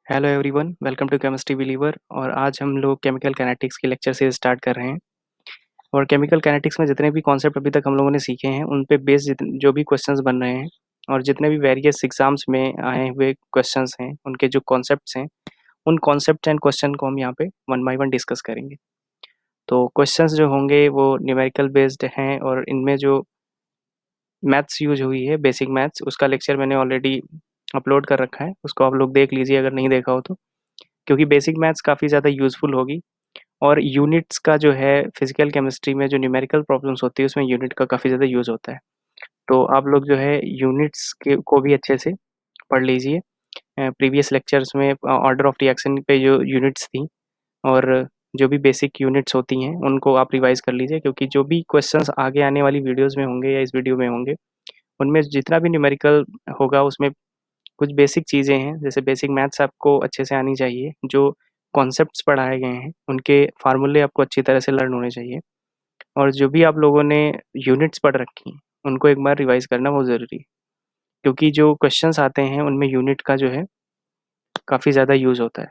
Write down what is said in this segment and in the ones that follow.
Hello everyone, welcome to chemistry believer. और आज हम लोग केमिकल काइनेटिक्स के लेक्चर से स्टार्ट कर रहे हैं। और केमिकल काइनेटिक्स में जितने भी कॉन्सेप्ट अभी तक हम लोगों ने सीखे हैं उन पे बेस्ड जो भी क्वेश्चंस बन रहे हैं और जितने भी वेरियस एग्जाम्स में आए हुए क्वेश्चंस हैं उनके जो कॉन्सेप्ट्स हैं उन कॉन्सेप्ट एंड क्वेश्चन को हम यहाँ पे वन बाय वन डिस्कस करेंगे। तो क्वेश्चंस जो होंगे वो न्यूमेरिकल बेस्ड हैं और इनमें जो मैथ्स यूज हुई है, बेसिक मैथ्स, उसका लेक्चर मैंने ऑलरेडी अपलोड कर रखा है, उसको आप लोग देख लीजिए अगर नहीं देखा हो तो। क्योंकि बेसिक मैथ्स काफ़ी ज़्यादा यूज़फुल होगी और यूनिट्स का जो है फिजिकल केमिस्ट्री में जो न्यूमेरिकल प्रॉब्लम्स होती है उसमें यूनिट का काफ़ी ज़्यादा यूज़ होता है। तो आप लोग जो है यूनिट्स के को भी अच्छे से पढ़ लीजिए। प्रीवियस लेक्चर्स में ऑर्डर ऑफ रिएक्शन पे जो यूनिट्स थी और जो भी बेसिक यूनिट्स होती हैं उनको आप रिवाइज कर लीजिए, क्योंकि जो भी क्वेश्चंस आगे आने वाली वीडियोस में होंगे या इस वीडियो में होंगे उनमें जितना भी न्यूमेरिकल होगा उसमें कुछ बेसिक चीज़ें हैं। जैसे बेसिक मैथ्स आपको अच्छे से आनी चाहिए, जो कॉन्सेप्ट्स पढ़ाए गए हैं उनके फार्मूले आपको अच्छी तरह से लर्न होने चाहिए। और जो भी आप लोगों ने यूनिट्स पढ़ रखी हैं उनको एक बार रिवाइज करना बहुत ज़रूरी है, क्योंकि जो क्वेश्चंस आते हैं उनमें यूनिट का जो है काफ़ी ज़्यादा यूज़ होता है।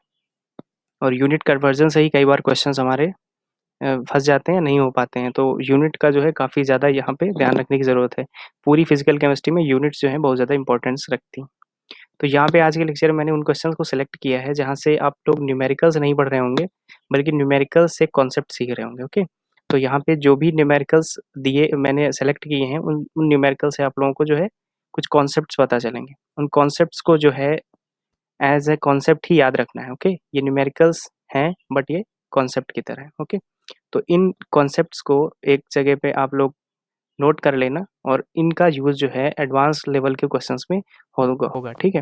और यूनिट कन्वर्जन से ही कई बार क्वेश्चंस हमारे फंस जाते हैं, नहीं हो पाते हैं। तो यूनिट का जो है काफ़ी ज़्यादा यहाँ पे ध्यान रखने की ज़रूरत है। पूरी फिजिकल केमिस्ट्री में यूनिट्स जो है बहुत ज़्यादा इंपॉर्टेंस रखती हैं। तो यहाँ पे आज के लेक्चर में मैंने उन क्वेश्चंस को सिलेक्ट किया है जहाँ से आप लोग न्यूमेरिकल्स नहीं पढ़ रहे होंगे, बल्कि न्यूमेरिकल्स से कॉन्सेप्ट सीख रहे होंगे। ओके, तो यहाँ पे जो भी न्यूमेरिकल्स दिए मैंने सेलेक्ट किए हैं उन उन न्यूमेरिकल से आप लोगों को जो है कुछ कॉन्सेप्ट्स पता चलेंगे। उन कॉन्सेप्ट्स को जो है एज ए कॉन्सेप्ट ही याद रखना है। ओके, ये न्यूमेरिकल्स हैं बट ये कॉन्सेप्ट की तरह है। ओके, तो इन कॉन्सेप्ट्स को एक जगह पे आप लोग नोट कर लेना और इनका यूज़ जो है एडवांस लेवल के क्वेश्चंस में होगा। ठीक है,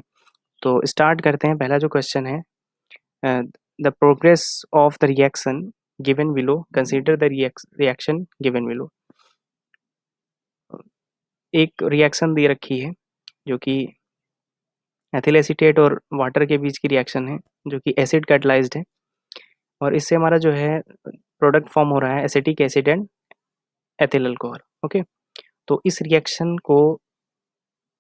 तो स्टार्ट करते हैं। पहला जो क्वेश्चन है, the progress of the reaction given below, consider the reaction given below. एक रिएक्शन दे रखी है जो कि एथिल एसीटेट और वाटर के बीच की रिएक्शन है, जो कि एसिड कैटलाइज्ड है। और इससे हमारा जो है प्रोडक्ट फॉर्म हो रहा है acetic acid and ethyl alcohol. Okay, तो इस रिएक्शन को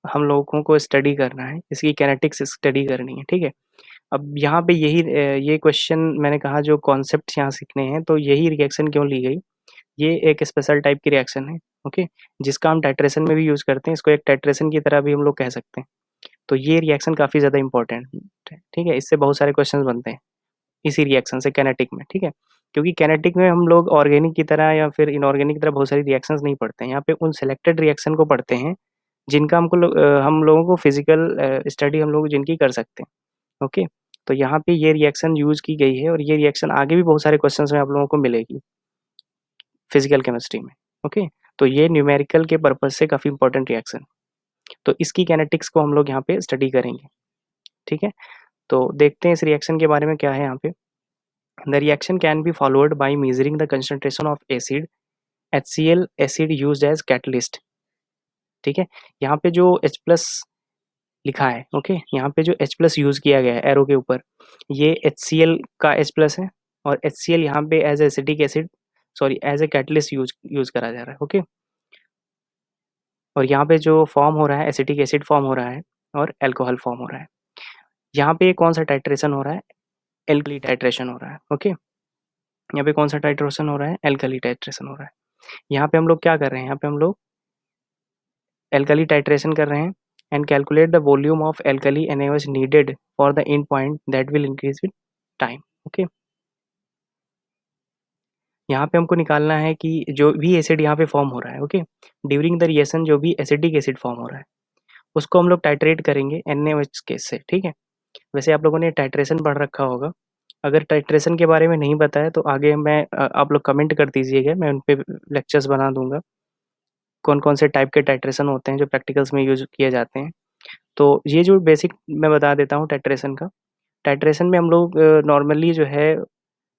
हम लोगों को स्टडी करना है, इसकी कैनेटिक्स स्टडी करनी है। ठीक है, अब यहाँ पे ये क्वेश्चन मैंने कहा जो कॉन्सेप्ट यहाँ सीखने हैं, तो यही रिएक्शन क्यों ली गई। ये एक स्पेशल टाइप की रिएक्शन है। ओके, जिसका हम टाइट्रेशन में भी यूज़ करते हैं, इसको एक टाइट्रेशन की तरह भी हम लोग कह सकते हैं। तो ये रिएक्शन काफ़ी ज़्यादा इंपॉर्टेंट है। ठीक है, इससे बहुत सारे क्वेश्चन बनते हैं इसी रिएक्शन से कैनेटिक में। ठीक है, क्योंकि कैनेटिक में हम लोग ऑर्गेनिक की तरह या फिर इनऑर्गेनिक की तरह बहुत सारी रिएक्शंस नहीं पढ़ते हैं। यहाँ पे उन सेलेक्टेड रिएक्शन को पढ़ते हैं जिनका हम लोगों को फिजिकल स्टडी हम लोग जिनकी कर सकते हैं। ओके, तो यहाँ पे ये रिएक्शन यूज़ की गई है और ये रिएक्शन आगे भी बहुत सारे क्वेश्चंस में आप लोगों को मिलेगी फिजिकल केमिस्ट्री में। ओके, तो ये न्यूमेरिकल के पर्पज से काफ़ी इंपॉर्टेंट रिएक्शन, तो इसकी कैनेटिक्स को हम लोग यहाँ पे स्टडी करेंगे। ठीक है, तो देखते हैं इस रिएक्शन के बारे में क्या है यहाँ पे। The reaction can be followed by measuring the concentration of acid HCl acid used as catalyst. ठीक है, यहाँ पे जो H+ लिखा है, ओके, यहाँ पे जो H+ यूज़ किया गया है एरो के ऊपर, ये HCl का H+ है और HCl यहाँ पे as acetic acid, sorry, as a catalyst use करा जा रहा है। ओके, और यहाँ पे जो फॉर्म हो रहा है एसिटिक एसिड फॉर्म हो रहा है और अल्कोहल फॉर्म हो रहा है। यहाँ पे कौन सा टाइट्रेशन हो रहा है, एल्कली टाइट्रेशन हो रहा है। ओके, यहाँ पे कौन सा टाइट्रेशन हो रहा है, एल्कली टाइट्रेशन हो रहा है। यहाँ पे हम लोग क्या कर रहे हैं, यहाँ पे हम लोग एल्कली टाइट्रेशन कर रहे हैं and calculate the volume of alkali NaOH needed for the end point that will increase with time. Okay, यहाँ पे हमको निकालना है कि जो भी एसिड यहाँ पे फॉर्म हो रहा है, ओके, ड्यूरिंग द रिएक्शन जो भी एसिडिक एसिड फॉर्म हो रहा है उसको हम लोग टाइट्रेट करेंगे NaOH के से। ठीक है, वैसे आप लोगों ने टाइट्रेशन पढ़ रखा होगा। अगर टाइट्रेशन के बारे में नहीं पता है तो आगे आप लोग कमेंट कर दीजिएगा, मैं उन पे लेक्चर्स बना दूंगा कौन कौन से टाइप के टाइट्रेशन होते हैं जो प्रैक्टिकल्स में यूज किए जाते हैं। तो ये जो बेसिक मैं बता देता हूँ टाइट्रेशन का। टाइट्रेशन में हम लोग नॉर्मली जो है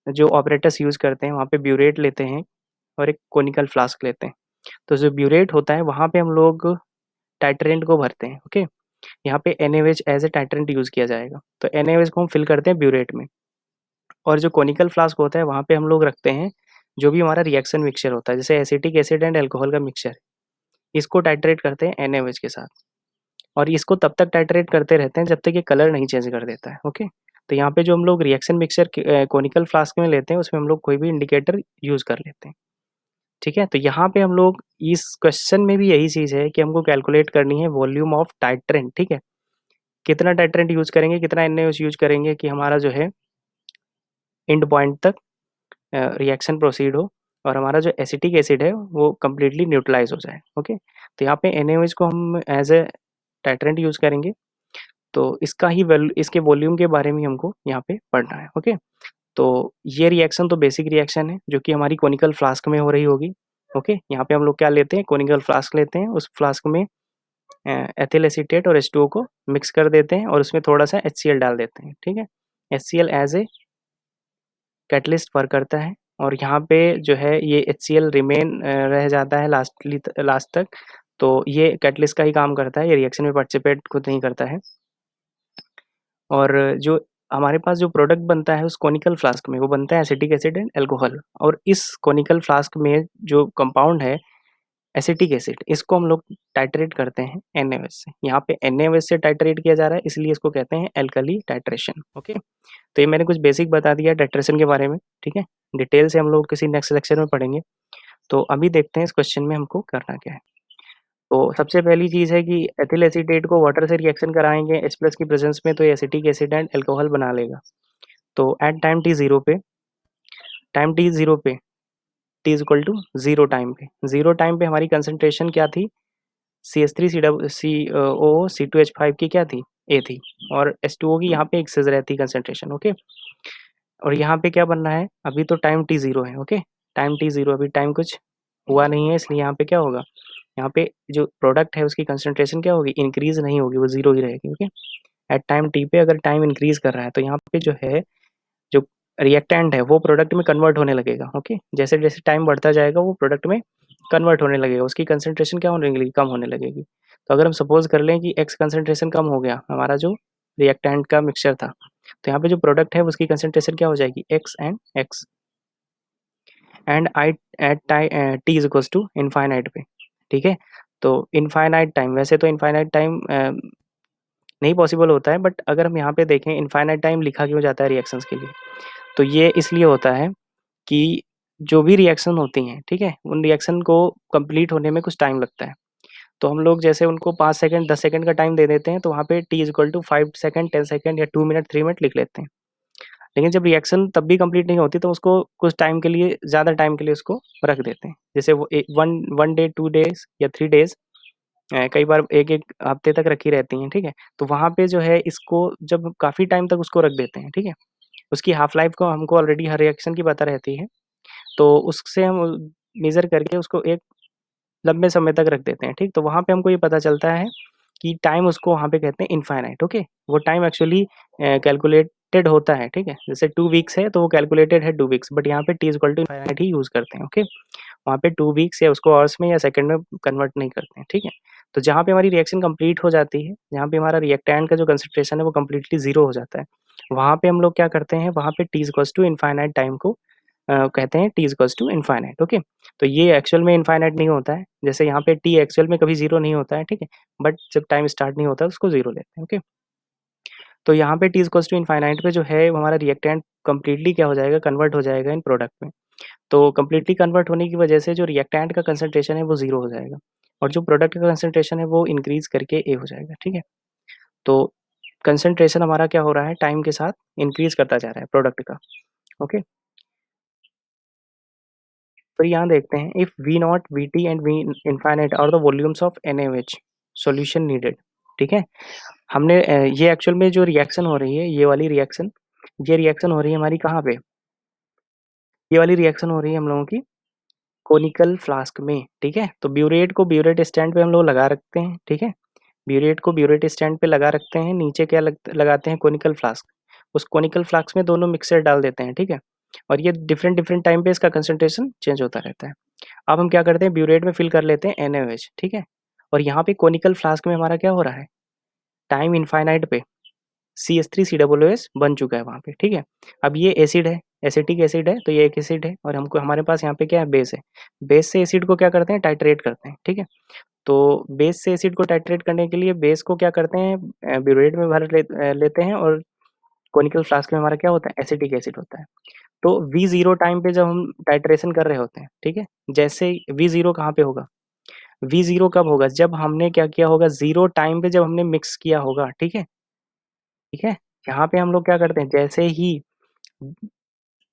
जो ऑपरेटर्स यूज़ करते हैं वहाँ पे ब्यूरेट लेते हैं और एक कोनिकल फ्लास्क लेते हैं। तो जो ब्यूरेट होता है वहाँ पे हम लोग टाइट्रेंट को भरते हैं। ओके, यहाँ पे NaOH as a titrant use किया जाएगा, तो NaOH को हम फिल करते हैं ब्यूरेट में। और जो कोनिकल फ्लास्क होता है वहाँ पे हम लोग रखते हैं जो भी हमारा रिएक्शन मिक्सचर होता है, जैसे एसिटिक एसिड एंड अल्कोहल का मिक्सचर, इसको टाइट्रेट करते हैं NaOH के साथ। और इसको तब तक टाइट्रेट करते रहते हैं जब तक ये कलर नहीं चेंज कर देता है। ओके, तो यहाँ पे जो हम लोग रिएक्शन मिक्सचर कोनिकल फ्लास्क में लेते हैं, उसमें हम लोग कोई भी इंडिकेटर यूज़ कर लेते हैं, ठीक है? तो यहाँ पे हम लोग इस क्वेश्चन में भी यही चीज़ है कि हमको कैलकुलेट करनी है वॉल्यूम ऑफ टाइट्रेंट, ठीक है? कितना टाइट्रेंट यूज़ करेंगे, कितना NaOH यूज़ करेंगे कि हमारा जो है एंड पॉइंट तक रिएक्शन प्रोसीड हो और हमारा जो एसिटिक एसिड है वो कंप्लीटली न्यूट्रलाइज़ हो जाए, ओके? तो यहाँ पे NaOH को हम एज़ अ टाइट्रेंट यूज़ करेंगे, तो इसका ही इसके वॉल्यूम के बारे में हमको यहाँ पे पढ़ना है, ओके? तो ये रिएक्शन तो बेसिक रिएक्शन है जो कि हमारी कोनिकल फ्लास्क में हो रही होगी, ओके? यहाँ पे हम लोग क्या लेते हैं, कोनिकल फ्लास्क लेते हैं, उस फ्लास्क में एथिल एसीटेट और H2O को मिक्स कर देते हैं और उसमें थोड़ा-सा HCl डाल देते हैं, ठीक है? HCl as a catalyst work करता है और यहाँ पे जो है ये HCl रिमेन रह जाता है लास्ट तक, तो ये कैटलिस्ट का ही काम करता है, ये रिएक्शन में पार्टिसिपेट खुद नहीं करता है। और जो हमारे पास जो प्रोडक्ट बनता है उस कोनिकल फ्लास्क में, वो बनता है एसिटिक एसिड एंड अल्कोहल और इस कोनिकल फ्लास्क में जो कंपाउंड है एसिटिक एसिड, इसको हम लोग टाइट्रेट करते हैं NaOH से। यहाँ पे NaOH से टाइट्रेट किया जा रहा है, इसलिए इसको कहते हैं एल्कली टाइट्रेशन, ओके? तो ये मैंने कुछ बेसिक बता दिया टाइट्रेशन के बारे में, ठीक है? डिटेल से हम लोग किसी नेक्स्ट लेक्चर में पढ़ेंगे। तो अभी देखते हैं इस क्वेश्चन में हमको करना क्या है। तो सबसे पहली चीज़ है कि एथिल एसीटेट को वाटर से रिएक्शन कराएँगे H+ की प्रेज़ेंस में, तो ये एसिटिक एसिड एंड अल्कोहल बना लेगा। तो एट टाइम t 0 पे t is equal to 0 time पे हमारी कंसंट्रेशन क्या थी? CH3COO C2H5 की क्या थी? A थी और H2O की यहाँ पे एक्सेस रहती कंसंट्रेशन, ओके? और यहाँ पे क्या बनना है? अभी तो टाइम t 0 है, ओके? टाइम t 0 अभी टाइम कुछ हुआ नहीं है, इसलिए यहाँ पे क्या होगा? यहाँ पे जो प्रोडक्ट है उसकी कंसंट्रेशन क्या होगी? इंक्रीज़ नहीं होगी, वो 0 ही रहेगी, ओके? एट टाइम t पे अगर टाइम इंक्रीज़ कर रहा है, तो यहाँ पे जो है, जो रिएक्टेंट है वो प्रोडक्ट में कन्वर्ट होने लगेगा, ओके? जैसे-जैसे टाइम बढ़ता जाएगा वो प्रोडक्ट में कन्वर्ट होने लगेगा, उसकी कंसंट्रेशन क्या होने लगेगी? कम होने लगेगी। तो अगर हम सपोज़ कर लें कि X कंसंट्रेशन कम हो गया, हमारा जो रिएक्टेंट का मिक्सचर था, तो यहाँ पे जो प्रोडक्ट है उसकी कंसंट्रेशन क्या हो जाएगी? X and X and I at t is equals to infinite पे, ठीक है? तो इनफाइनाइट टाइम, वैसे तो इनफाइनाइट टाइम नहीं पॉसिबल होता है, बट अगर हम यहाँ पे देखें इनफाइनाइट टाइम लिखा क्यों जाता है रिएक्शंस के लिए? तो ये इसलिए होता है कि जो भी रिएक्शन होती हैं, ठीक है? उन रिएक्शन को कंप्लीट होने में कुछ टाइम लगता है। तो हम लोग जैसे उनको 5 सेकंड, 10 सेकंड का टाइम दे देते हैं, तो वहाँ पे t is equal to 5 second, 10 second या 2 मिनट, 3 मिनट लिख लेते हैं। लेकिन जब रिएक्शन तब भी कंप्लीट नहीं होती, तो उसको कुछ टाइम के लिए, ज़्यादा टाइम के लिए उसको रख देते हैं। जैसे वो 1 डे, 2 डेज़ या 3 डेज़, कई बार 1-1 हफ्ते तक रखी रहती हैं, ठीक है? तो वहाँ पे जो है इसको जब काफ़ी टाइम तक उसको रख देते हैं, ठीक है? उसकी हाफ लाइफ़ को हमको ऑलरेडी हर रिएक्शन की पता रहती है, तो उससे हम मेज़र करके उसको एक लंबे समय तक रख देते हैं, ठीक? तो वहाँ पे हमको ये पता चलता है कि टाइम उसको वहाँ पे कहते हैं इनफाइनाइट, ओके? वो टाइम एक्चुअली कैलकुलेटेड होता है, ठीक है? जैसे 2 वीक्स है तो वो कैलकुलेटेड है 2 वीक्स, बट यहाँ पे t is equal to infinite ही यूज़ करते हैं, ओके? वहाँ पे 2 वीक्स या उसको आवर्स में या सेकंड में कन्वर्ट नहीं करते हैं, ठीक है? तो जहाँ पे हमारी रिएक्शन कंप्लीट हो जाती है, जहाँ पे हमारा रिएक्टेंट का जो कंसंट्रेशन है वो कंप्लीटली 0 हो जाता है, वहाँ पे हम लोग क्या करते हैं, वहाँ पे t is equals to infinite time को कहते हैं t is equals to infinite, okay? तो ये एक्चुअल में इनफाइनाइट नहीं होता है, जैसे यहाँ पे t एक्चुअल में कभी 0 नहीं होता है, ठीक है? बट जब टाइम स्टार्ट नहीं होता है उसको 0 लेते हैं, ओके? तो यहाँ पे t is equals to infinite पे जो है वो हमारा रिएक्टेंट कंप्लीटली क्या हो जाएगा, कन्वर्ट हो जाएगा इन प्रोडक्ट में। तो कंप्लीटली कन्वर्ट होने की वजह से जो रिएक्टेंट का कंसंट्रेशन है वो 0 हो जाएगा और जो प्रोडक्ट का कंसंट्रेशन है वो इंक्रीज़ करके A हो जाएगा, ठीक है? तो कंसंट्रेशन हमारा क्या हो रहा है, टाइम के साथ इंक्रीज़ करता जा रहा है प्रोडक्ट का, ओके? तो यहाँ देखते हैं, if V naught, Vt and V infinite are the volumes of NaOH, solution needed, ठीक है? हमने ये एक्चुअल में जो रिएक्शन हो रही है, ये रिएक्शन हो रही है हमारी कहाँ पे? ये वाली रिएक्शन हो रही है हम लोगों की कोनिकल फ्लास्क में, ठीक है? तो ब्यूरेट को ब्यूरेट स्टैंड पे हम लोग लगा रखते हैं, ठीक है? ब्यूरेट को ब्यूरेट स्टैंड पे लगा रखते हैं, नीचे क्या लगाते हैं, कोनिकल फ्लास्क। उस कोनिकल फ्लास्क में दोनों मिक्सर डाल देते हैं, ठीक है? और ये डिफरेंट डिफरेंट टाइम पे इसका कंसंट्रेशन चेंज होता रहता है। अब हम क्या करते हैं, ब्यूरेट में फिल कर लेते हैं NaOH, ठीक है? और यहाँ पे कोनिकल फ्लास्क में हमारा क्या हो रहा है, टाइम इनफाइनाइट पे CH3COOH बन चुका है वहाँ पे, ठीक है? अब ये एसिड है, एसिटिक एसिड है, तो ये एक एसिड है और हमको हमारे पास यहाँ पे क्या है, बेस है। बेस से एसिड को क्या करते हैं, टाइट्रेट करते हैं, ठीक है? तो बेस से एसिड को टाइट्रेट करने के लिए बेस को क्या करते हैं, ब्यूरेट में लेते हैं और कोनिकल फ्लास्क में हमारा क्या होता है, एसिटिक एसिड होता है। तो V0 टाइम पे जब हम टाइट्रेशन कर रहे होते हैं, ठीक है, जैसे V0 कहाँ पे होगा, V0 कब होगा, जब हमने क्या किया होगा, 0 टाइम पे जब हमने मिक्स किया होगा, ठीक है, ठीक है। यहाँ पे हम लोग क्या करते हैं, जैसे ही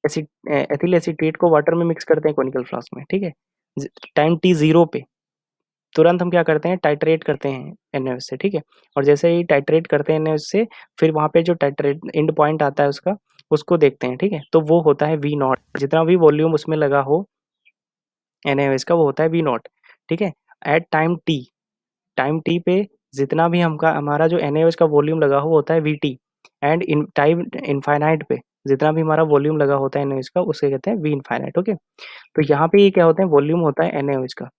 एथिल एसीटेट को वाटर में मिक्स करते हैं कोनिकल फ्लास्क में, ठीक है, टाइम T0 पे तुरंत हम क्या करते हैं, टाइट्रेट करते हैं NaOH से, ठीक है। और जैसे ही टाइट्रेट करते हैं NaOH से, फिर वहाँ पे जो टाइट्रेट एंड पॉइंट आता है उसका, उसको देखते हैं, ठीक है। तो वो होता है V0, जितना भी वॉल्यूम उसमें लगा हो NaOH का, वो होता है V0, ठीक है। एट टाइम टी पे जितना भी हमका हमारा जो NaOH का वॉल्यूम लगा हो होता है VT, and in time infinite पे जितना भी हमारा वॉल्यूम लगा होता है NaOH का, उसे कहते हैं V इनफाइनाइट, ओके। तो यहाँ पे ये क्या होता है, वॉल्यूम होता है NaOH का,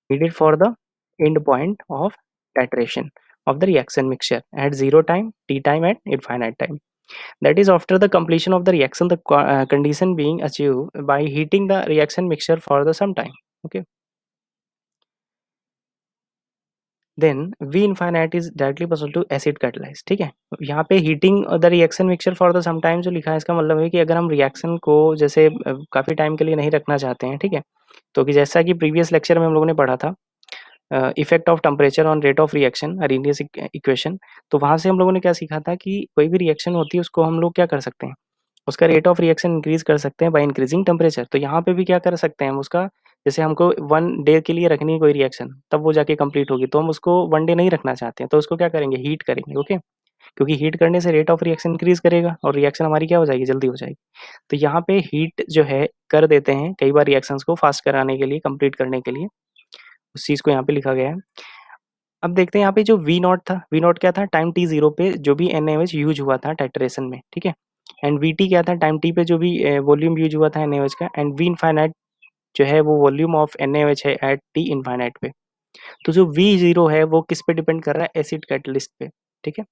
needed for the end point of titration of the reaction mixture at zero time, t time, at infinite time. That is, after the completion of the reaction, the condition being achieved by heating the reaction mixture for the some time. Okay. Then V infinite is directly proportional to acid catalyze. ठीक है, यहाँ पे heating the reaction mixture for the some time जो लिखा है, इसका मतलब है कि अगर हम रिएक्शन को जैसे काफ़ी टाइम के लिए नहीं रखना चाहते हैं, ठीक है, तो कि जैसा कि प्रीवियस लेक्चर में हम लोगों ने पढ़ा था, effect of temperature on rate of reaction, Arrhenius equation, तो वहाँ से हम लोगों ने क्या सीखा था कि कोई भी रिएक्शन होती है उसको हम लोग क्या कर सकते हैं, उसका रेट ऑफ रिएक्शन इंक्रीज कर सकते हैं बाय इंक्रीजिंग टेम्परेचर। तो यहाँ पे भी क्या कर सकते हैं हम उसका, जैसे हमको 1 डे के लिए रखनी है कोई रिएक्शन, तब वो जाके कंप्लीट होगी, तो हम उसको 1 डे नहीं रखना चाहते हैं, तो उसको क्या करेंगे, हीट करेंगे, ओके। क्योंकि हीट करने से रेट ऑफ रिएक्शन इंक्रीज करेगा और रिएक्शन हमारी क्या हो जाएगी, जल्दी हो जाएगी। तो यहाँ पे हीट जो है कर देते हैं कई बार रिएक्शंस को फास्ट कराने के लिए, कंप्लीट करने के लिए, उस चीज़ को यहाँ पे लिखा गया है। अब देखते हैं यहाँ पे जो वी नॉट था, वी नॉट क्या था, टाइम T0 पे जो भी NaOH यूज हुआ था टाइट्रेशन में, ठीक है। एंड VT क्या था, टाइम T पे जो भी वॉल्यूम यूज हुआ था NaOH का। एंड V इनफाइनाइट जो है वो वॉल्यूम ऑफ NaOH है एट T इनफाइनाइट पे। तो जो V0 है वो किस पे डिपेंड कर रहा है, एसिड कैटलिस्ट पे, ठीक है।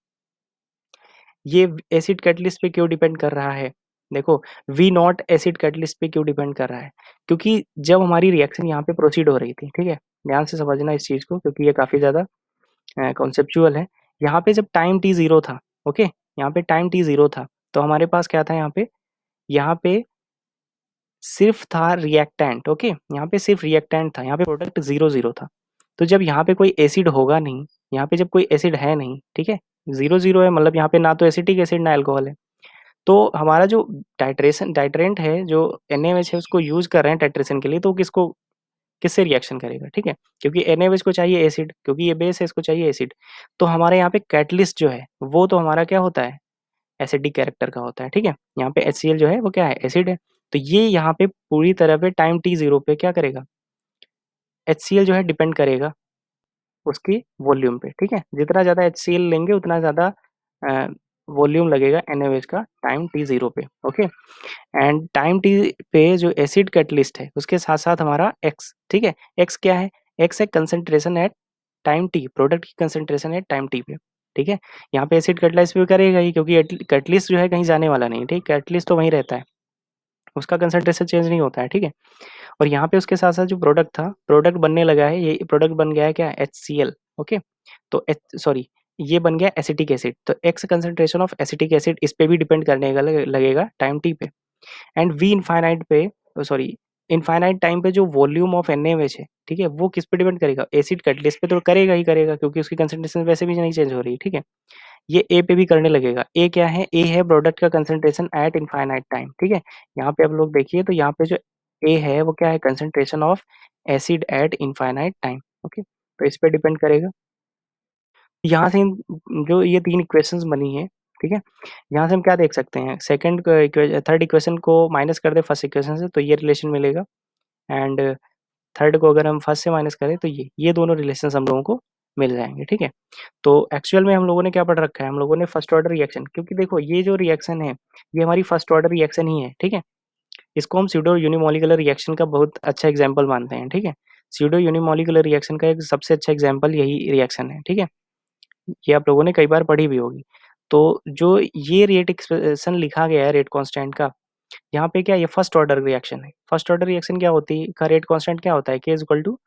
ये एसिड कैटलिस्ट पे क्यों डिपेंड कर रहा है, देखो, वी नॉट एसिड कैटलिस्ट पे क्यों डिपेंड कर रहा है, क्योंकि जब हमारी रिएक्शन यहाँ पे प्रोसीड हो रही थी, ठीक है, ध्यान से समझना इस चीज़ को क्योंकि ये काफ़ी ज़्यादा कॉन्सेप्चुअल है। यहाँ पे जब टाइम T0 था, ओके, यहाँ पे टाइम T0 था, तो हमारे पास क्या था यहाँ पे सिर्फ था रिएक्टेंट, ओके, यहाँ पे सिर्फ रिएक्टेंट था, यहाँ पे प्रोडक्ट 0 था। तो जब यहाँ पे कोई एसिड होगा नहीं, यहाँ पे जब कोई एसिड है नहीं, ठीक है, 0 है, मतलब यहाँ पे ना तो एसिटिक एसिड ना अल्कोहल है, तो हमारा जो टाइट्रेंट है, जो NaOH है, उसको यूज कर रहे हैं टाइट्रेशन के लिए, तो किसको किससे रिएक्शन करेगा, ठीक है, क्योंकि NaOH को चाहिए एसिड, क्योंकि ये बेस है, इसको चाहिए एसिड। तो हमारे यहाँ पे कैटलिस्ट जो है वो तो हमारा क्या होता है, एसिडिक कैरेक्टर का होता है, ठीक है। यहाँ पे HCl जो है वो क्या है, एसिड है। तो ये यहाँ पे पूरी तरह पे टाइम T0 पे क्या करेगा, HCl जो है डिपेंड करेगा उसकी वॉल्यूम पे, ठीक है। जितना ज़्यादा HCl लेंगे उतना ज़्यादा वॉल्यूम लगेगा NaOH का टाइम T0 पे, ओके। एंड टाइम टी पे जो एसिड कैटलिस्ट है उसके साथ साथ हमारा एक्स, ठीक है, एक्स क्या है, एक्स है concentration at time t, product की कंसंट्रेशन एट टाइम टी पे, ठीक है। यहाँ पे एसिड कैटलाइज पे करेगा ही, क्योंकि कैटलिस्ट जो है कहीं जाने वाला नहीं, ठीक, कैटलिस्ट तो वहीं रहता है, उसका कंसंट्रेशन चेंज नहीं होता है, ठीक है। और यहाँ पे उसके साथ साथ जो प्रोडक्ट था, प्रोडक्ट बनने लगा है, ये प्रोडक्ट बन गया है क्या, HCl, ओके। तो सॉरी, ये बन गया एसिटिक एसिड, तो x concentration of acetic acid इस पे भी डिपेंड करने का लगेगा टाइम टी पे। एंड वी इनफाइनाइट पे, सॉरी, इनफाइनाइट टाइम पे जो वॉल्यूम ऑफ NaOH है, ठीक है, वो किस पे डिपेंड करेगा, एसिड कैटलिस्ट पे तो करेगा ही करेगा, क्योंकि उसकी कंसंट्रेशन वैसे भी नहीं चेंज हो रही, ठीक है। ये ए पे भी करने लगेगा। ए क्या है, ए है प्रोडक्ट का कंसंट्रेशन एट इनफाइनाइट टाइम, ठीक है। यहाँ पे आप लोग देखिए, तो यहाँ पे जो ए है वो क्या है, concentration of acid eight infinite time, okay, तो इस पे डिपेंड करेगा। यहाँ से जो ये 3 इक्वेशंस बनी है, ठीक है, यहाँ से हम क्या देख सकते हैं, थर्ड इक्वेशन को माइनस कर दे फर्स्ट इक्वेशन से, तो ये रिलेशन मिलेगा। एंड थर्ड को अगर हम फर्स्ट से माइनस करें तो ये दोनों रिलेशंस हम लोगों को मिल जाएंगे, ठीक है। तो एक्चुअल में हम लोगों ने क्या पढ़ रखा है, हम लोगों ने फर्स्ट ऑर्डर रिएक्शन, क्योंकि देखो ये जो रिएक्शन है ये हमारी फर्स्ट ऑर्डर रिएक्शन ही है, ठीक है। इसको हम स्यूडो यूनिमोलिकुलर रिएक्शन का बहुत अच्छा एग्जाम्पल मानते हैं, ठीक है। स्यूडो यूनिमोलिकुलर रिएक्शन का एक सबसे अच्छा एग्जाम्पल यही रिएक्शन है, ठीक है। ये आप लोगों ने कई बार पढ़ी भी होगी। तो जो ये रेट एक्सप्रेशन लिखा गया है रेट कांस्टेंट का, यहाँ पे क्या, ये फर्स्ट ऑर्डर रिएक्शन है। फर्स्ट ऑर्डर रिएक्शन क्या होती है, का रेट कांस्टेंट क्या होता है, K equal to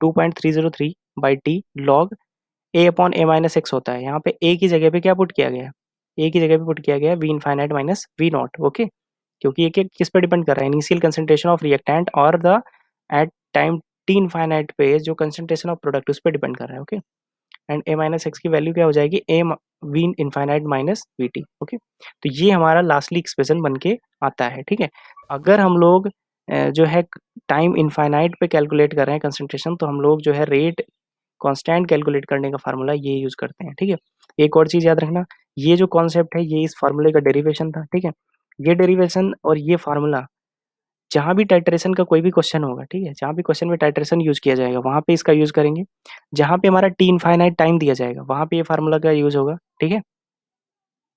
2.303 by t log A upon A minus x होता है। यहाँ पे A की जगह पे क्या पुट किया गया है, ए की जगह पे पुट किया गया है V infinite minus V naught, okay, क्योंकि ये किस पे डिपेंड कर रहा है, इनिशियल कंसंट्रेशन ऑफ रिएक्टेंट और the at time t infinite पे जो कंसंट्रेशन ऑफ प्रोडक्ट उस पर डिपेंड कर रहा है, okay. And A minus x की वैल्यू क्या हो जाएगी, A V infinite minus we T, okay. तो ये हमारा लास्टली एक्सप्रेशन बन के आता है, ठीक है। अगर हम लोग जो है टाइम इनफाइनाइट पे कैलकुलेट कर रहे हैं कंसंट्रेशन, तो हम लोग जो है रेट कांस्टेंट कैलकुलेट करने का फार्मूला ये यूज करते हैं, ठीक है। एक और चीज याद रखना, ये जो कॉन्सेप्ट है ये इस फार्मूले का डेरिवेशन था, ठीक है। ये डेरिवेशन और ये फार्मूला जहाँ भी टाइट्रेशन का कोई भी क्वेश्चन होगा, ठीक है, जहाँ भी क्वेश्चन में टाइट्रेशन यूज किया जाएगा वहां पे इसका यूज करेंगे। जहाँ पे हमारा टी इनफाइनाइट टाइम दिया जाएगा वहां पे ये फार्मूला का यूज होगा, ठीक है।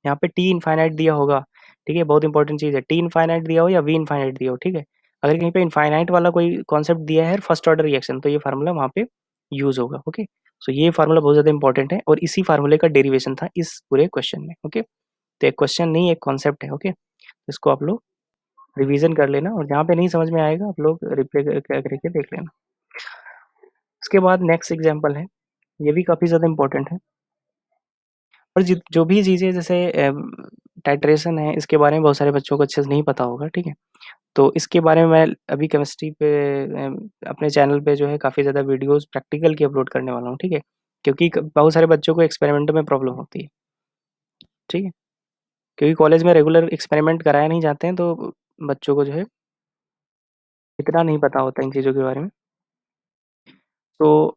यहाँ पे टी इनफाइनाइट दिया होगा, ठीक है, बहुत इंपॉर्टेंट चीज है, टी इनफाइनाइट दिया हो या वी इनफाइनाइट दिया हो, ठीक है। अगर कहीं पे इनफाइनाइट वाला कोई कॉन्सेप्ट दिया है फर्स्ट ऑर्डर रिएक्शन, तो ये फार्मूला वहाँ पे यूज होगा, ओके। सो ये फार्मूला बहुत ज्यादा इंपॉर्टेंट है और इसी फार्मूले का डेरिवेशन था इस पूरे क्वेश्चन में, ओके। तो एक क्वेश्चन नहीं, एक कॉन्सेप्ट है, ओके। इसको आप लोग रिवीजन कर लेना और जहाँ पे नहीं समझ में आएगा आप लोग रिप्ले करके देख लेना। उसके बाद नेक्स्ट एग्जाम्पल है, ये भी काफ़ी ज़्यादा इम्पोर्टेंट है। और जो भी चीज़ें जैसे टाइट्रेशन है, इसके बारे में बहुत सारे बच्चों को अच्छे से नहीं पता होगा, ठीक है। तो इसके बारे में मैं अभी केमिस्ट्री पे अपने चैनल पे जो है काफ़ी ज़्यादा वीडियोस प्रैक्टिकल की अपलोड करने वाला हूँ, ठीक है। क्योंकि बहुत सारे बच्चों को एक्सपेरिमेंट में प्रॉब्लम होती है, ठीक है। क्योंकि कॉलेज में रेगुलर एक्सपेरिमेंट कराए नहीं जाते हैं, तो बच्चों को जो है इतना नहीं पता होता इन चीज़ों के बारे में। तो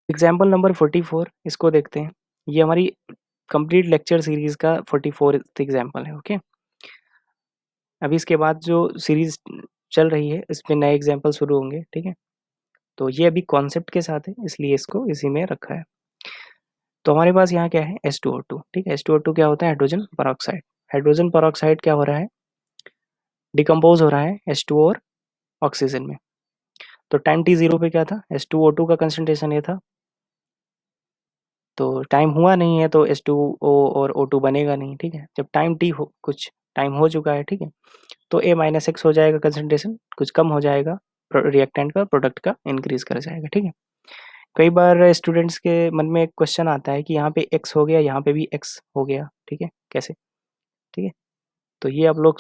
एग्जाम्पल नंबर 44 इसको देखते हैं। ये हमारी कंप्लीट लेक्चर सीरीज का 44th एग्जाम्पल है, ओके। अभी इसके बाद जो सीरीज चल रही है इसमें नए एग्जाम्पल शुरू होंगे, ठीक है। तो ये अभी कॉन्सेप्ट के साथ है इसलिए इसको इसी में रखा है। तो हमारे पास यहाँ क्या है, H2O2, ठीक है। H2O2 क्या होता है, हाइड्रोजन परऑक्साइड। हाइड्रोजन परऑक्साइड क्या हो रहा है, डिकम्पोज हो रहा है H2O और ऑक्सीजन में। तो टाइम टी जीरो पे क्या था, H2O2 का कंसंट्रेशन ये था। तो टाइम हुआ नहीं है तो H2O और O2 बनेगा नहीं, ठीक है। जब टाइम टी हो, कुछ टाइम हो चुका है, ठीक है, तो A माइनस एक्स हो जाएगा, कंसंट्रेशन कुछ कम हो जाएगा, रिएक्टेंट का प्रोडक्ट का इंक्रीज कर जाएगा, ठीक है। कई बार स्टूडेंट्स के मन में एक क्वेश्चन आता है कि यहाँ पे एक्स हो गया, यहाँ पे भी एक्स हो गया, ठीक है, कैसे, ठीक है। तो ये आप लोग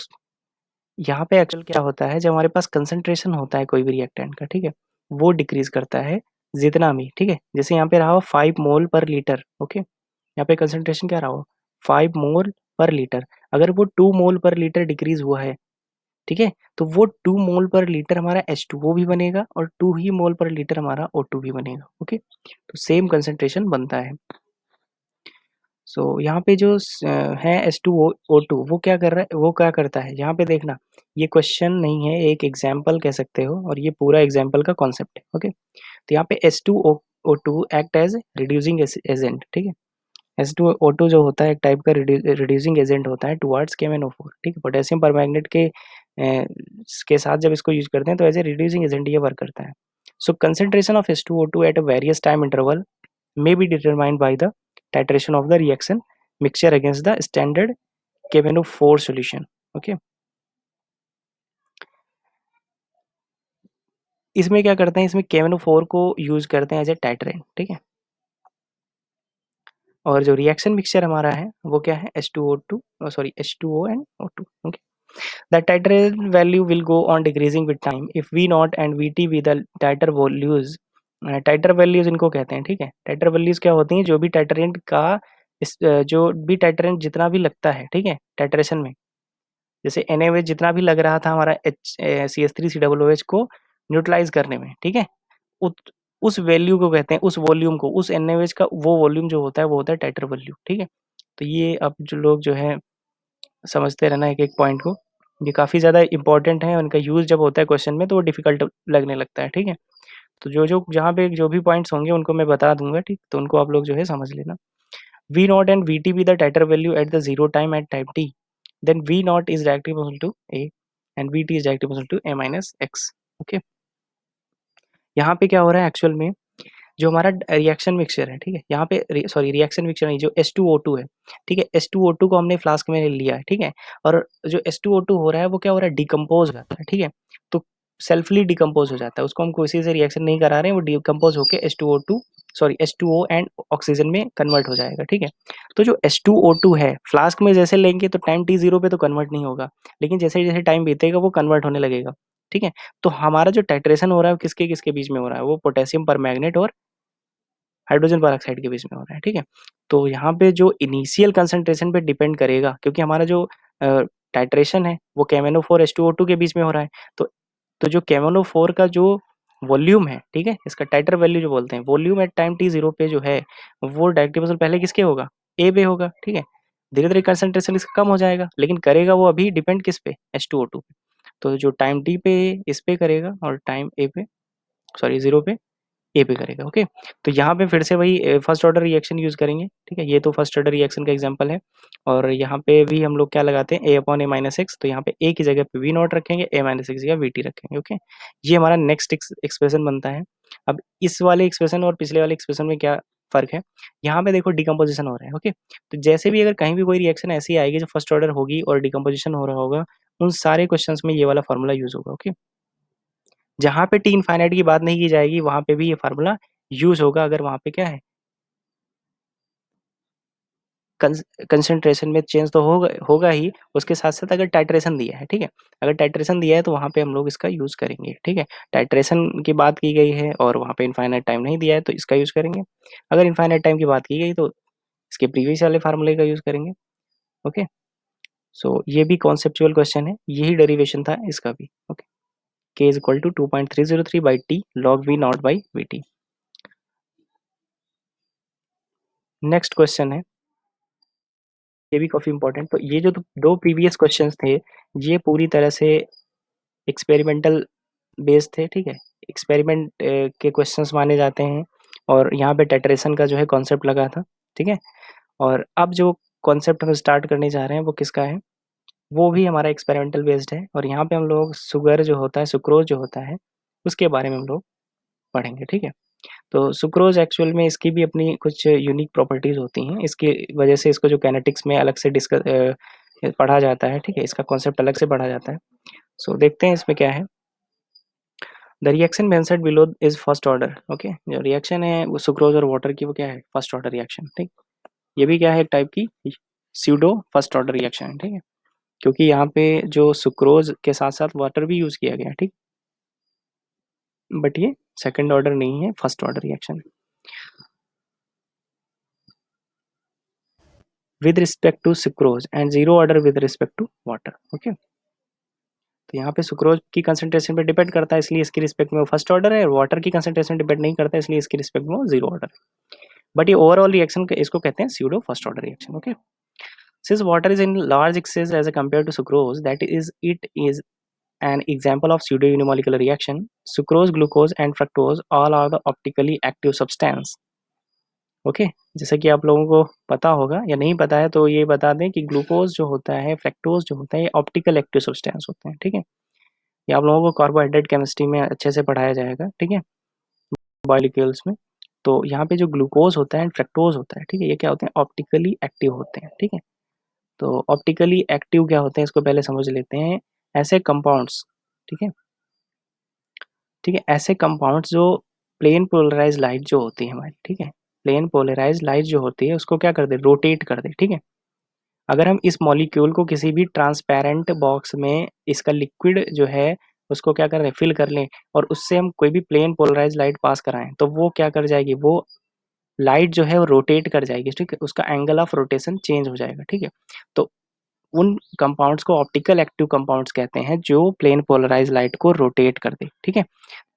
यहाँ पे एक्चुअल क्या होता है, जब हमारे पास कंसंट्रेशन होता है कोई भी रिएक्टेंट का, ठीक है, वो डिक्रीज करता है जितना भी, ठीक है। जैसे यहाँ पे रहा हो 5 मोल पर लीटर, ओके, यहाँ पे कंसंट्रेशन क्या रहा हो 5 मोल पर लीटर। अगर वो 2 मोल पर लीटर डिक्रीज हुआ है, ठीक है, तो वो 2 मोल पर लीटर हमारा H2O भी बनेगा और 2 ही मोल पर लीटर हमारा O2 भी बनेगा, ओके। तो सेम कंसंट्रेशन बनता है। सो यहाँ पे जो है H2O2 वो क्या कर रहा है, वो क्या करता है, यहाँ पे देखना, ये क्वेश्चन नहीं है, एक एग्जाम्पल कह सकते हो और ये पूरा एग्जाम्पल का कॉन्सेप्ट है, ओके। तो यहाँ पे H2O2 act as reducing agent, ठीक है। H2O2 जो होता है एक टाइप का रिड्यूसिंग एजेंट होता है टुवर्ड्स KMnO4, ठीक है। पोटेशियम परमैंगनेट के साथ जब इसको यूज करते हैं तो एज ए रिड्यूसिंग एजेंट ये वर्क करता है। So concentration of H2O2 at a various time interval may be determined by the titration of the reaction mixture against the standard KMnO4 solution, okay। इसमें क्या करते हैं, इसमें KMnO4 को use करते हैं एज ए टाइट्रेंट, ठीक है। और जो रिएक्शन मिक्सचर हमारा है वो क्या है, H2O2 sorry H2O and O2, okay। The titrate value will go on decreasing with time if V naught and VT with the titer values। Titer values इनको कहते हैं, ठीक है। टाइटर वैल्यूज क्या होती हैं, जो भी टाइटरेंट का जो भी टाइटरेंट जितना भी लगता है, ठीक है, टाइटरेशन में, जैसे NaOH जितना भी लग रहा था हमारा CH3COOH को न्यूट्रलाइज करने में, ठीक है, उत, उस वैल्यू को कहते हैं, उस वॉल्यूम को, उस NaOH का वो वॉल्यूम जो होता है वो होता है टाइटर वैल्यू, ठीक है। तो ये अब जो लोग जो है समझते रहना एक एक पॉइंट को, ये काफ़ी ज़्यादा इंपॉर्टेंट है, उनका यूज़ जब होता है क्वेश्चन में तो वो डिफिकल्ट लगने लगता है, ठीक है। तो जो जो जहाँ पे जो भी पॉइंट्स होंगे उनको मैं बता दूंगा, ठीक, तो उनको आप लोग जो है समझ लेना। V naught and VT be the titer value at the zero time at time t, then V naught is directly proportional to A and VT is directly proportional to A minus X, okay. यहाँ पे क्या हो रहा है actual में, जो हमारा reaction mixture है, ठीक है, यहाँ पे सॉरी रिएक्शन मिक्सचर नहीं, जो H2O2 है, ठीक है, H2O2 को हमने फ्लास्क में लिया है, ठीक है, और जो H2O2 हो रहा है वो क्या हो रहा है, डिकम्पोज हो जाता है, ठीक है। तो सेल्फली डिकम्पोज हो जाता है, उसको हम किसी से रिएक्शन नहीं करा रहे हैं, वो डिकम्पोज होकर H2O2 sorry H2O and oxygen में कन्वर्ट हो जाएगा, ठीक है। तो जो H2O2 है फ्लास्क में जैसे लेंगे तो टाइम t0 पे तो कन्वर्ट नहीं होगा, लेकिन जैसे जैसे टाइम बीतेगा वो कन्वर्ट होने लगेगा, ठीक है। तो हमारा जो टाइट्रेशन हो रहा है वो किसके किसके बीच में हो रहा है, वो पोटेशियम परमैंगनेट और हाइड्रोजन पेरोक्साइड के बीच में हो रहा है, ठीक है। तो यहाँ पे जो इनिशियल कंसंट्रेशन पे डिपेंड करेगा, क्योंकि हमारा जो टाइट्रेशन है वो KMnO4 H2O2 के बीच में हो रहा है। तो जो KMnO4 का जो वॉल्यूम है, ठीक है, इसका टाइटर वैल्यू जो बोलते हैं, वॉल्यूम एट टाइम t0 पे जो है वो डायरेक्टिव पहले किसके होगा, ए पे होगा, ठीक है। धीरे धीरे कंसंट्रेशन इसका कम हो जाएगा, लेकिन करेगा वो अभी डिपेंड किस पे, H2O2 पे। तो जो टाइम टी पे इस पे करेगा और टाइम ए पे, सॉरी 0 पे ए पे करेगा, ओके। तो यहाँ पे फिर से वही फर्स्ट ऑर्डर रिएक्शन यूज करेंगे, ठीक है। ये तो फर्स्ट ऑर्डर रिएक्शन का एग्जांपल है। और यहाँ पे भी हम लोग क्या लगाते हैं, A/A-X, तो यहाँ पे ए की जगह पे वी नॉट रखेंगे, A-X की जगह वीटी रखेंगे, ओके। ये हमारा नेक्स्ट एक्सप्रेशन बनता है। अब इस वाले एक्सप्रेशन और पिछले वाले एक्सप्रेशन में क्या फर्क है, यहाँ पे देखो डिकम्पोजिशन हो रहा है, ओके। तो जैसे भी अगर कहीं भी कोई रिएक्शन ऐसी आएगी जो फर्स्ट ऑर्डर होगी और डिकम्पोजिशन हो रहा होगा, उन सारे क्वेश्चंस में ये वाला फॉर्मूला यूज होगा, ओके। जहाँ पे टी इनफाइनाइट की बात नहीं की जाएगी वहां पे भी ये फार्मूला यूज होगा, अगर वहां पे क्या है, कंसंट्रेशन में चेंज तो होगा ही, उसके साथ साथ अगर टाइट्रेशन दिया है, ठीक है। अगर टाइट्रेशन दिया है तो वहां पे हम लोग इसका यूज करेंगे, ठीक है। टाइट्रेशन की बात की गई है और वहां पे इनफाइनाइट टाइम नहीं दिया है तो इसका यूज करेंगे। अगर इनफाइनाइट टाइम की बात की गई तो इसके प्रीवियस वाले फार्मूले का यूज करेंगे, ओके। सो ये भी कॉन्सेप्चुअल क्वेश्चन है, यही डेरिवेशन था इसका भी, okay. k is equal to 2.303 by t log V naught by V t. Next question है, ये भी काफी इंपॉर्टेंट। तो ये जो दो प्रीवियस क्वेश्चंस थे ये पूरी तरह से एक्सपेरिमेंटल बेस्ड थे, ठीक है। एक्सपेरिमेंट के क्वेश्चंस माने जाते हैं और यहाँ पे टेटरेशन का जो है कॉन्सेप्ट लगा था, ठीक है। और अब जो कॉन्सेप्ट हम स्टार्ट करने जा रहे हैं वो किसका है, वो भी हमारा एक्सपेरिमेंटल बेस्ड है। और यहाँ पे हम लोग शुगर जो होता है, सुक्रोज जो होता है, उसके बारे में हम लोग पढ़ेंगे, ठीक है। तो सुक्रोज एक्चुअल में इसकी भी अपनी कुछ यूनिक प्रॉपर्टीज होती हैं, इसकी वजह से इसको जो कैनेटिक्स में अलग से डिस्कस पढ़ा जाता है, ठीक है। इसका कॉन्सेप्ट अलग से पढ़ा जाता है। सो देखते हैं इसमें क्या है। The reaction mentioned below is first order, okay. जो रिएक्शन है वो सुक्रोज और वाटर की, वो क्या है, फर्स्ट ऑर्डर रिएक्शन, ठीक। ये भी क्या है, एक टाइप की स्यूडो फर्स्ट ऑर्डर रिएक्शन है, ठीक है। क्योंकि यहाँ पे जो सुक्रोज के साथ साथ वाटर भी यूज किया गया, ठीक। बट ये सेकंड ऑर्डर नहीं है, first order reaction with respect to sucrose and zero order with respect to water, okay. तो यहाँ पे सुक्रोज की कंसंट्रेशन पे डिपेंड करता है, इसलिए इसकी रिस्पेक्ट में वो फर्स्ट ऑर्डर है। वाटर की कंसंट्रेशन डिपेंड नहीं करता है, इसलिए इसकी रिस्पेक्ट में वो जीरो ऑर्डर है। बट ये ओवरऑल रिएक्शन इसको कहते हैं pseudo first order reaction, okay. Since water is in large excess as compare to sucrose, that is it is an example of pseudo unimolecular reaction. Sucrose, glucose and fructose all are the optically active substance, okay. जैसा कि आप लोगों को पता होगा या नहीं पता है तो ये बता दें कि ग्लूकोज जो होता है, फ्रैक्टोज जो होता है, ये ऑप्टिकल एक्टिव सब्सटेंस होते हैं, ठीक है। ये आप लोगों को कार्बोहाइड्रेट केमिस्ट्री में अच्छे से पढ़ाया जाएगा, ठीक है, बायोलिक्यूल्स में। तो यहाँ पे जो ग्लूकोज होता है एंड फ्रैक्टोज होता है, ठीक है, ये क्या होते हैं, ऑप्टिकली एक्टिव होते हैं, ठीक है। तो ऑप्टिकली एक्टिव क्या होते हैं इसको पहले समझ लेते हैं। ऐसे कंपाउंड्स, ठीक है, ठीक है, ऐसे कंपाउंड्स जो प्लेन पोलराइज लाइट जो होती है हमारी, ठीक है, प्लेन पोलराइज लाइट जो होती है उसको क्या कर दे, रोटेट कर दे, ठीक है। अगर हम इस मॉलिक्यूल को किसी भी ट्रांसपेरेंट बॉक्स में इसका लिक्विड जो है उसको क्या कर रहे हैं, फिल कर लें, और उससे हम कोई भी प्लेन पोलराइज लाइट पास कराएं तो वो क्या कर जाएगी, वो लाइट जो है वो रोटेट कर जाएगी, ठीक है। उसका एंगल ऑफ रोटेशन चेंज हो जाएगा, ठीक है। तो उन कंपाउंड्स को ऑप्टिकल एक्टिव कंपाउंड्स कहते हैं जो प्लेन पोलराइज लाइट को रोटेट कर दे, ठीक है।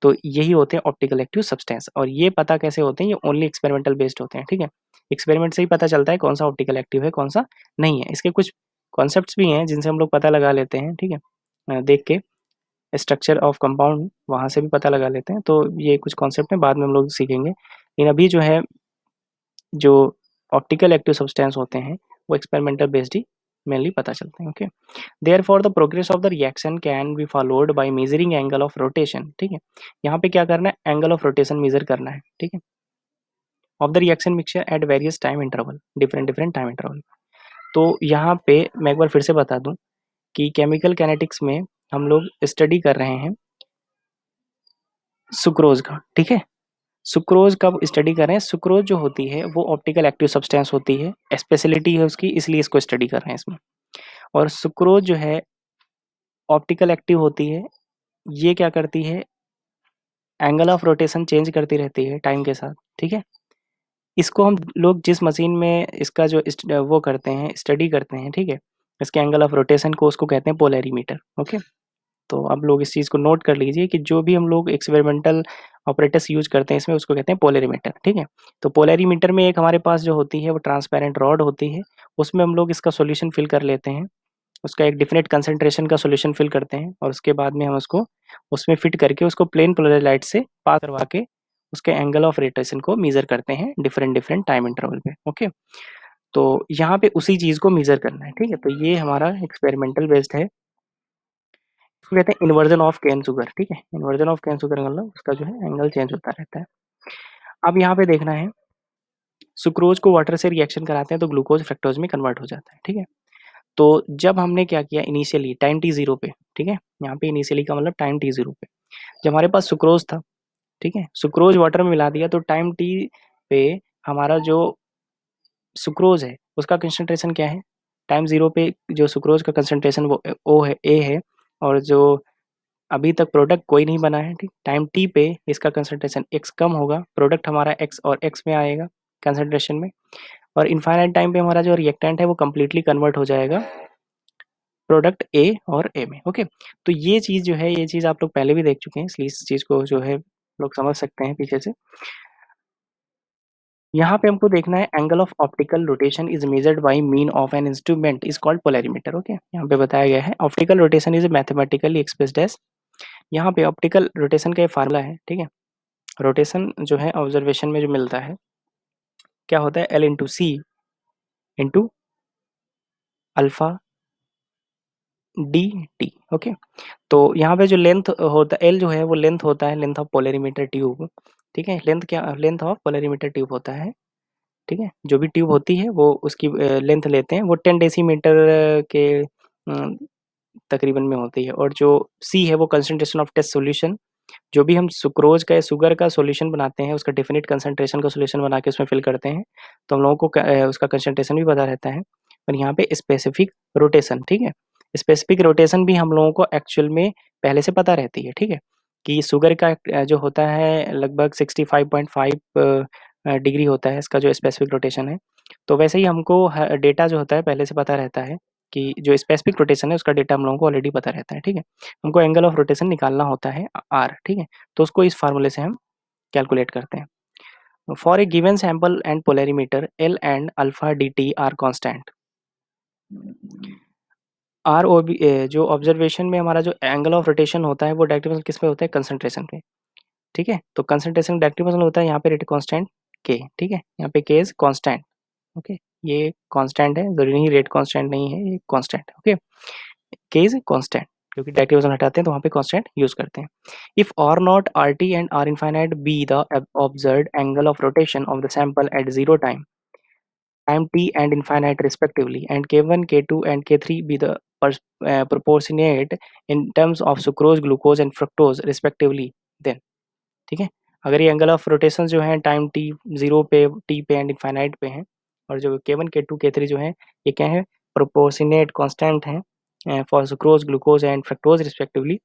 तो यही होते हैं ऑप्टिकल एक्टिव सब्सटेंस। और ये पता कैसे होते हैं, ये ओनली एक्सपेरिमेंटल बेस्ड होते हैं, ठीक है। एक्सपेरिमेंट से ही पता चलता है कौन सा ऑप्टिकल एक्टिव है कौन सा नहीं है। इसके कुछ कॉन्सेप्ट्स भी हैं जिनसे हम लोग पता लगा लेते हैं, ठीक है। देख के स्ट्रक्चर ऑफ कंपाउंड वहाँ से भी पता लगा लेते हैं। तो ये कुछ कॉन्सेप्ट हैं, बाद में हम लोग सीखेंगे। लेकिन अभी जो है, जो ऑप्टिकल एक्टिव सब्सटेंस होते हैं वो एक्सपेरिमेंटल बेस्ड ही मेनली पता चलते हैं, okay. Therefore the progress of the reaction can be followed by measuring angle of rotation, ठीक है। यहाँ पे क्या करना है, एंगल ऑफ रोटेशन मेजर करना है, ठीक है, of the reaction mixture at various time interval, different different time interval. तो यहाँ पे मैं एक बार फिर से बता दूं कि केमिकल कैनेटिक्स में हम लोग स्टडी कर रहे हैं सुक्रोज का, ठीक है। सुक्रोज कब स्टडी कर रहे हैं? सुक्रोज जो होती है वो ऑप्टिकल एक्टिव सब्सटेंस होती है, स्पेशलिटी है उसकी, इसलिए इसको स्टडी कर रहे हैं इसमें। और सुक्रोज जो है ऑप्टिकल एक्टिव होती है, ये क्या करती है, एंगल ऑफ रोटेशन चेंज करती रहती है टाइम के साथ, ठीक है। इसको हम लोग जिस मशीन में इसका जो वो करते हैं, स्टडी करते हैं, ठीक है, इसके एंगल ऑफ रोटेशन को, उसको कहते हैं पोलैरीमीटर। ओके, तो आप लोग इस चीज़ को नोट कर लीजिए कि जो भी हम लोग एक्सपेरिमेंटल ऑपरेटर्स यूज करते हैं इसमें, उसको कहते हैं पोलैरीमीटर, ठीक है। तो पोलैरीमीटर में एक हमारे पास जो होती है वो ट्रांसपेरेंट रॉड होती है, उसमें हम लोग इसका सॉल्यूशन फिल कर लेते हैं, उसका एक डिफिनिट कंसंट्रेशन का सॉल्यूशन फिल करते हैं, और उसके बाद में हम उसको उसमें फिट करके उसको प्लेन पोलर लाइट से पास करवा के उसके एंगल ऑफ रोटेशन को मेजर करते हैं डिफरेंट डिफरेंट टाइम इंटरवल पे। ओके, तो यहाँ पे उसी चीज़ को मेजर करना है, ठीक है। तो ये हमारा एक्सपेरिमेंटल बेस्ड है, इसको कहते हैं इन्वर्जन ऑफ केन शुगर, ठीक है। इन्वर्जन ऑफ केन शुगर मतलब उसका जो है एंगल चेंज होता रहता है। अब यहाँ पे देखना है, सुक्रोज को वाटर से रिएक्शन कराते हैं तो ग्लूकोज फ्रक्टोज में कन्वर्ट हो जाता है, ठीक है। तो जब हमने क्या किया इनिशियली टाइम टी जीरो पे, ठीक है, यहाँ पे इनिशियली का मतलब टाइम टी जीरो पे जब हमारे पास सुक्रोज था, ठीक है, सुक्रोज वाटर में मिला दिया, तो टाइम टी पे हमारा जो सुक्रोज है उसका कंसंट्रेशन क्या है, टाइम जीरो पे जो सुक्रोज का कंसंट्रेशन वो ओ है, ए है, और जो अभी तक प्रोडक्ट कोई नहीं बना है, ठीक, टाइम टी पे इसका कंसंट्रेशन एक्स कम होगा, प्रोडक्ट हमारा एक्स और एक्स में आएगा कंसंट्रेशन में, और इनफाइनाइट टाइम पे हमारा जो रिएक्टेंट है वो कम्प्लीटली कन्वर्ट हो जाएगा प्रोडक्ट ए और ए में। ओके, तो ये चीज़ जो है, ये चीज़ आप लोग पहले भी देख चुके हैं, इसलिए इस चीज़ को जो है लोग समझ सकते हैं पीछे से। यहाँ पे हमको देखना है angle of optical rotation is measured by mean of an instrument is called polarimeter. Okay, यहाँ पे बताया गया है optical rotation is mathematically expressed as, यहाँ पे ऑप्टिकल रोटेशन का ये फार्मूला है, ठीक है। रोटेशन जो है ऑब्जर्वेशन में जो मिलता है क्या होता है, L into C into alpha D T. Okay, तो यहाँ पे जो लेंथ होता है एल जो है वो लेंथ होता है, लेंथ ऑफ पोलैरीमीटर ट्यूब, ठीक है। लेंथ क्या, लेंथ ऑफ पोलैरीमीटर ट्यूब होता है, ठीक है। जो भी ट्यूब होती है वो उसकी लेंथ लेते हैं, वो 10 डेसीमीटर के तकरीबन में होती है, और जो सी है वो कंसंट्रेशन ऑफ टेस्ट सॉल्यूशन, जो भी हम सुक्रोज का या शुगर का सॉल्यूशन बनाते हैं उसका डेफिनिट कंसंट्रेशन का सॉल्यूशन बना के उसमें फिल करते हैं, तो हम लोगों को उसका कंसंट्रेशन भी पता रहता है। और यहाँ पे स्पेसिफिक रोटेशन, ठीक है, स्पेसिफिक रोटेशन भी हम लोगों को एक्चुअल में पहले से पता रहती है, ठीक है, कि शुगर का जो होता है लगभग 65.5 डिग्री होता है इसका जो स्पेसिफिक रोटेशन है। तो वैसे ही हमको डेटा जो होता है पहले से पता रहता है, कि जो स्पेसिफिक रोटेशन है उसका डेटा हम लोगों को ऑलरेडी पता रहता है, ठीक है। हमको एंगल ऑफ रोटेशन निकालना होता है आर, ठीक है, तो उसको इस फार्मूले से हम कैलकुलेट करते हैं। For a given sample and polarimeter l and alpha D t are constant, r o b जो ऑब्जर्वेशन में हमारा जो एंगल ऑफ रोटेशन होता है वो डायरेक्टली मतलब किस पे होता है, कंसंट्रेशन पे, ठीक है। तो कंसंट्रेशन डायरेक्टली मतलब होता है यहाँ पे रेट कांस्टेंट के, ठीक है, यहाँ पे के इज कांस्टेंट। ओके, ये कांस्टेंट है, जरूरी नहीं रेट कांस्टेंट नहीं है, ये कांस्टेंट है। ओके, के इज कांस्टेंट, क्योंकि डायरेक्टिव हटाते हैं तो वहाँ पे कांस्टेंट यूज करते हैं। If r naught r t and r infinite be the observed angle of rotation of the sample at zero time, time t and infinite respectively, and k1 k2 and k3 be the proportionate in terms of sucrose glucose and fructose respectively, then, ठीक है। अगर ये angle of rotation जो है time T zero पे, T पे and infinite पे हैं, और जो k1 k2 k3 जो है ये क्या है, प्रोपोर्शनेट कांस्टेंट हैं for sucrose glucose and fructose respectively,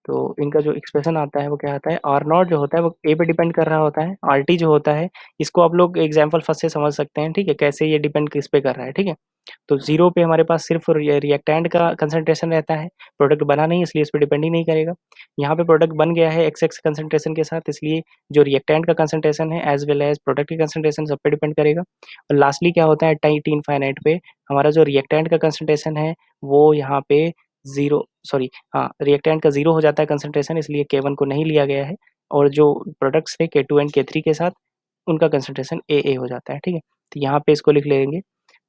तो इनका जो एक्सप्रेशन आता है वो क्या आता है, आर नॉट जो होता है वो ए पे डिपेंड कर रहा होता है, आर टी जो होता है इसको आप लोग एग्जाम्पल फर्स्ट से समझ सकते हैं, ठीक है, कैसे ये डिपेंड किस पे कर रहा है, ठीक है। तो जीरो पे हमारे पास सिर्फ रिएक्टेंट का कंसंट्रेशन रहता है, प्रोडक्ट बना नहीं इसलिए इस पर डिपेंड ही नहीं करेगा। यहाँ पे प्रोडक्ट बन गया है एक्स एक्स कंसंट्रेशन के साथ, इसलिए जो रिएक्टेंट का कंसंट्रेशन है एज वेल एज प्रोडक्ट की कंसंट्रेशन सब पे डिपेंड करेगा। और लास्टली क्या होता है टाइम टी इनफाइनाइट पे हमारा जो रिएक्टेंट का कंसंट्रेशन है वो यहाँ पे जीरो, सॉरी हाँ, रिएक्टेंट का जीरो हो जाता है कंसंट्रेशन, इसलिए के वन को नहीं लिया गया है, और जो प्रोडक्ट्स थे के टू एंड के थ्री के साथ उनका कंसंट्रेशन ए हो जाता है, ठीक है। तो यहाँ पे इसको लिख लेंगे,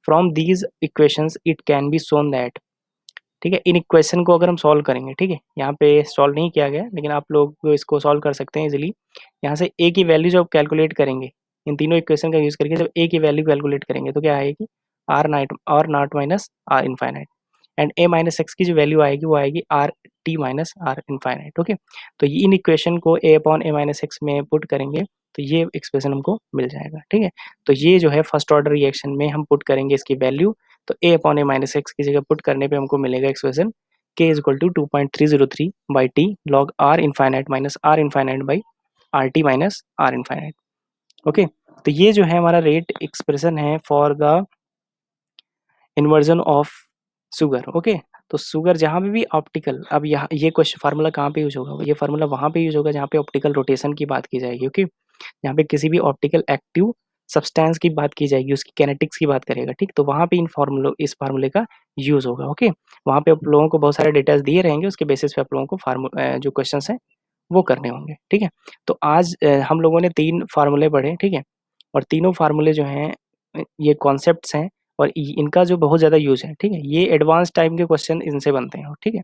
from these equations it can be shown that, ठीक है। इन इक्वेशन को अगर हम सॉल्व करेंगे, ठीक है, यहाँ पे सॉल्व नहीं किया गया लेकिन आप लोग इसको सॉल्व कर सकते हैं इजीली। यहाँ से ए की वैल्यू जब कैलकुलेट करेंगे, इन तीनों इक्वेशन का यूज करके जब ए की वैल्यू कैलकुलेट करेंगे तो क्या आएगी, r night r naught minus r infinite, and a minus x की जो वैल्यू आएगी वो आएगी r t minus r infinite. Okay, तो इन इक्वेशन को a upon a minus x में पुट करेंगे तो ये एक्सप्रेशन हमको मिल जाएगा। ठीक है, तो ये जो है फर्स्ट ऑर्डर रिएक्शन में हम पुट करेंगे इसकी वैल्यू, तो a upon a minus x की जगह पुट करने पे हमको मिलेगा expression k is equal to 2.303 by t log r infinite minus r infinite by r t minus r infinite. Okay, तो ये जो है हमारा रेट एक्सप्रेशन है for the inversion of sugar. Okay, तो शुगर जहाँ पे भी ऑप्टिकल, अब यहाँ ये क्वेश्चन फार्मूला कहाँ पे यूज होगा, ये फार्मूला वहाँ पे यूज होगा जहाँ पे ऑप्टिकल रोटेशन की बात की जाएगी। ओके, जहाँ पे किसी भी ऑप्टिकल एक्टिव सब्सटेंस की बात की जाएगी, उसकी कैनेटिक्स की बात करेगा। ठीक, तो वहाँ पे इस फार्मूले का यूज होगा। ओके, वहाँ पे आप लोगों को बहुत सारे डिटेल्स दिए रहेंगे, उसके बेसिस पे आप लोगों को जो क्वेश्चन हैं वो करने होंगे। ठीक है, तो आज हम लोगों ने 3 फार्मूले पढ़े। ठीक है, और तीनों फार्मूले जो हैं ये कॉन्सेप्ट्स हैं और इनका जो बहुत ज़्यादा यूज़ है। ठीक है, ये एडवांस टाइप के क्वेश्चन इनसे बनते हैं। ठीक है,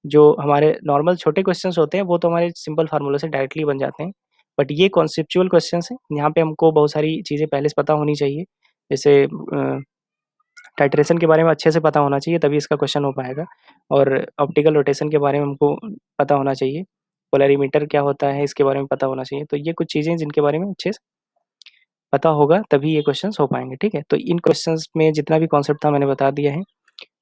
जो हमारे नॉर्मल छोटे क्वेश्चंस होते हैं वो तो हमारे सिंपल फार्मूले से डायरेक्टली बन जाते हैं, बट ये कॉन्सेप्चुअल क्वेश्चंस हैं, यहाँ पे हमको बहुत सारी चीज़ें पहले से पता होनी चाहिए। जैसे टाइट्रेशन के बारे में अच्छे से पता होना चाहिए, तभी इसका क्वेश्चन हो पाएगा। और ऑप्टिकल रोटेशन के बारे में हमको पता होना चाहिए, पोलरीमीटर क्या होता है इसके बारे में पता होना चाहिए। तो ये कुछ चीज़ें जिनके बारे में अच्छे से पता होगा तभी ये क्वेश्चंस हो पाएंगे। ठीक है, तो इन क्वेश्चंस में जितना भी कॉन्सेप्ट था मैंने बता दिया है।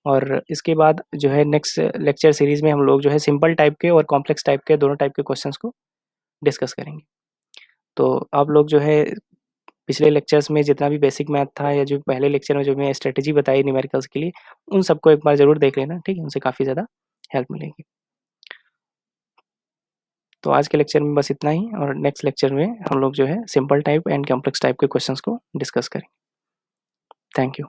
और इसके बाद जो है नेक्स्ट लेक्चर सीरीज में हम लोग जो है सिंपल टाइप के और कॉम्प्लेक्स टाइप के दोनों टाइप के क्वेश्चंस को डिस्कस करेंगे। तो आप लोग जो है पिछले लेक्चर्स में जितना भी बेसिक मैथ था या जो पहले लेक्चर में जो मैं स्ट्रेटेजी बताई न्यूमेरिकल्स के लिए, उन सबको एक बार ज़रूर देख लेना। ठीक है, उनसे काफ़ी ज़्यादा हेल्प मिलेगी। तो आज के लेक्चर में बस इतना ही, और नेक्स्ट लेक्चर में हम लोग जो है simple type and complex type के क्वेश्चंस को डिस्कस करेंगे। Thank you.